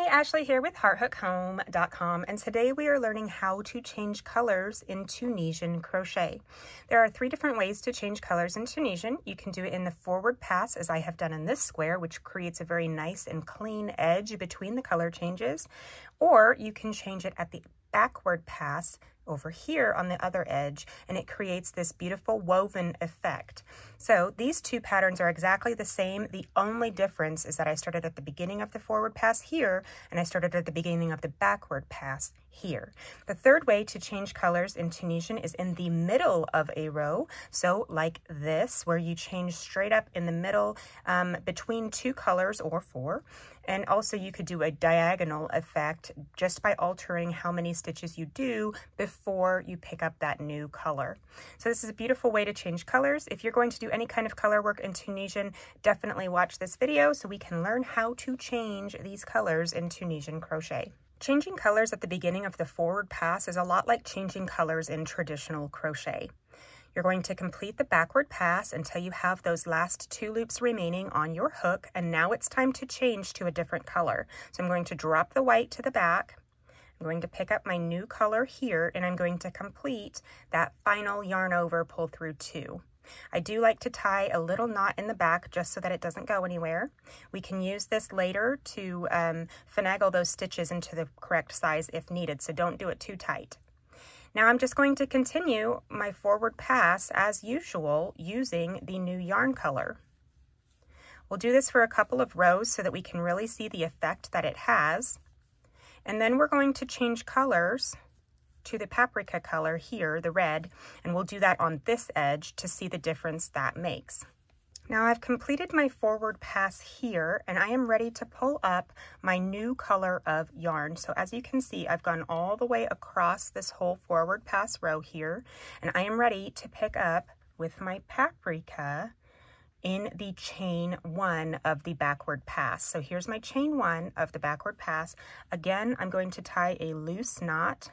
Ashley here with HeartHookHome.com, and today we are learning how to change colors in Tunisian crochet. There are 3 different ways to change colors in Tunisian. You can do it in the forward pass, as I have done in this square, which creates a very nice and clean edge between the color changes, or you can change it at the backward pass over here on the other edge, and it creates this beautiful woven effect. So these 2 patterns are exactly the same. The only difference is that I started at the beginning of the forward pass here, and I started at the beginning of the backward pass here. The 3rd way to change colors in Tunisian is in the middle of a row. So like this, where you change straight up in the middle between 2 colors or 4. And also you could do a diagonal effect just by altering how many stitches you do before you pick up that new color. So this is a beautiful way to change colors. If you're going to do any kind of color work in Tunisian, definitely watch this video so we can learn how to change these colors in Tunisian crochet. Changing colors at the beginning of the forward pass is a lot like changing colors in traditional crochet. You're going to complete the backward pass until you have those last 2 loops remaining on your hook, and now it's time to change to a different color. So I'm going to drop the white to the back. I'm going to pick up my new color here, and I'm going to complete that final yarn over pull through 2. I do like to tie a little knot in the back just so that it doesn't go anywhere. We can use this later to finagle those stitches into the correct size if needed, so don't do it too tight. Now I'm just going to continue my forward pass as usual using the new yarn color. We'll do this for a couple of rows so that we can really see the effect that it has. And then we're going to change colors to the paprika color here, the red, and we'll do that on this edge to see the difference that makes. Now I've completed my forward pass here, and I am ready to pull up my new color of yarn. So as you can see, I've gone all the way across this whole forward pass row here, and I am ready to pick up with my paprika in the chain 1 of the backward pass. So here's my chain 1 of the backward pass. Again, I'm going to tie a loose knot.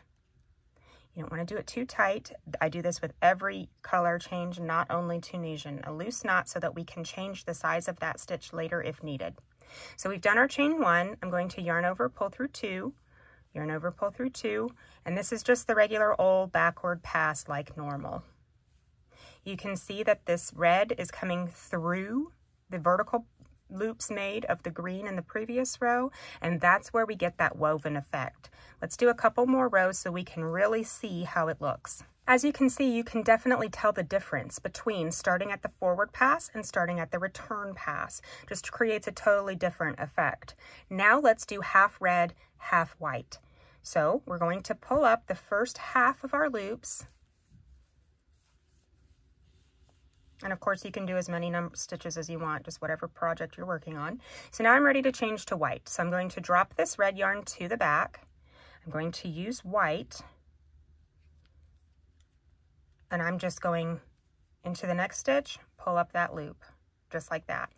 You don't want to do it too tight. I do this with every color change, not only Tunisian. A loose knot so that we can change the size of that stitch later if needed. So we've done our chain 1. I'm going to yarn over, pull through 2, yarn over, pull through 2, and this is just the regular old backward pass like normal. You can see that this red is coming through the vertical loops made of the green in the previous row, and that's where we get that woven effect. Let's do a couple more rows so we can really see how it looks. As you can see, you can definitely tell the difference between starting at the forward pass and starting at the return pass. Just creates a totally different effect. Now let's do half red, half white. So we're going to pull up the first half of our loops. And of course, you can do as many stitches as you want, just whatever project you're working on. So now I'm ready to change to white. So I'm going to drop this red yarn to the back. I'm going to use white. And I'm just going into the next stitch, pull up that loop, just like that.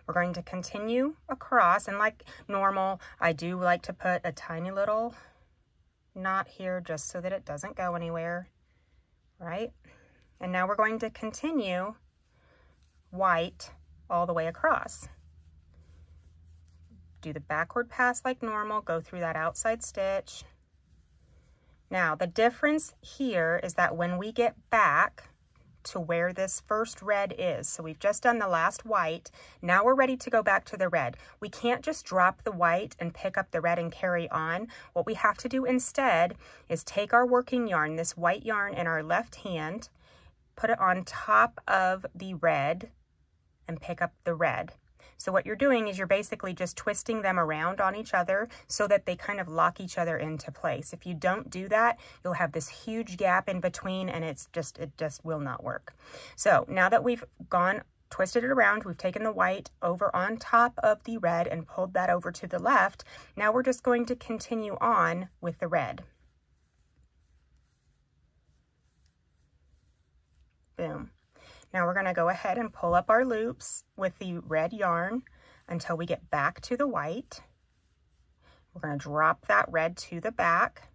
We're going to continue across, and like normal, I do like to put a tiny little knot here just so that it doesn't go anywhere, right? And now we're going to continue white all the way across. Do the backward pass like normal, go through that outside stitch. Now the difference here is that when we get back to where this first red is, so we've just done the last white, now we're ready to go back to the red. We can't just drop the white and pick up the red and carry on. What we have to do instead is take our working yarn, this white yarn in our left hand, put it on top of the red and pick up the red. So what you're doing is you're basically just twisting them around on each other so that they kind of lock each other into place. If you don't do that, you'll have this huge gap in between, and it just will not work. So now that we've twisted it around, we've taken the white over on top of the red and pulled that over to the left. Now we're just going to continue on with the red. Boom. Now we're going to go ahead and pull up our loops with the red yarn until we get back to the white. We're going to drop that red to the back,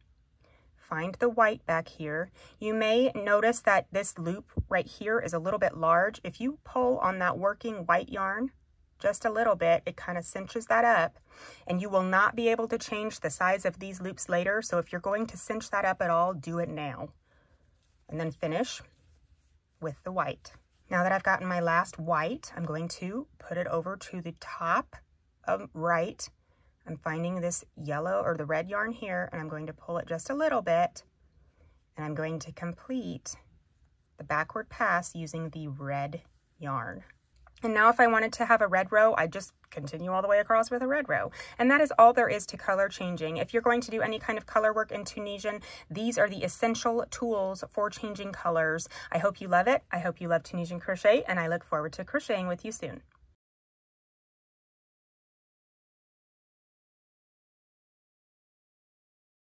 find the white back here. You may notice that this loop right here is a little bit large. If you pull on that working white yarn just a little bit, it kind of cinches that up, and you will not be able to change the size of these loops later. So if you're going to cinch that up at all, do it now. And then finish with the white. Now that I've gotten my last white, I'm going to put it over to the top of right. I'm finding this yellow or the red yarn here, and I'm going to pull it just a little bit, and I'm going to complete the backward pass using the red yarn. And now if I wanted to have a red row, I just continue all the way across with a red row. And that is all there is to color changing. If you're going to do any kind of color work in Tunisian, these are the essential tools for changing colors. I hope you love it. I hope you love Tunisian crochet, and I look forward to crocheting with you soon.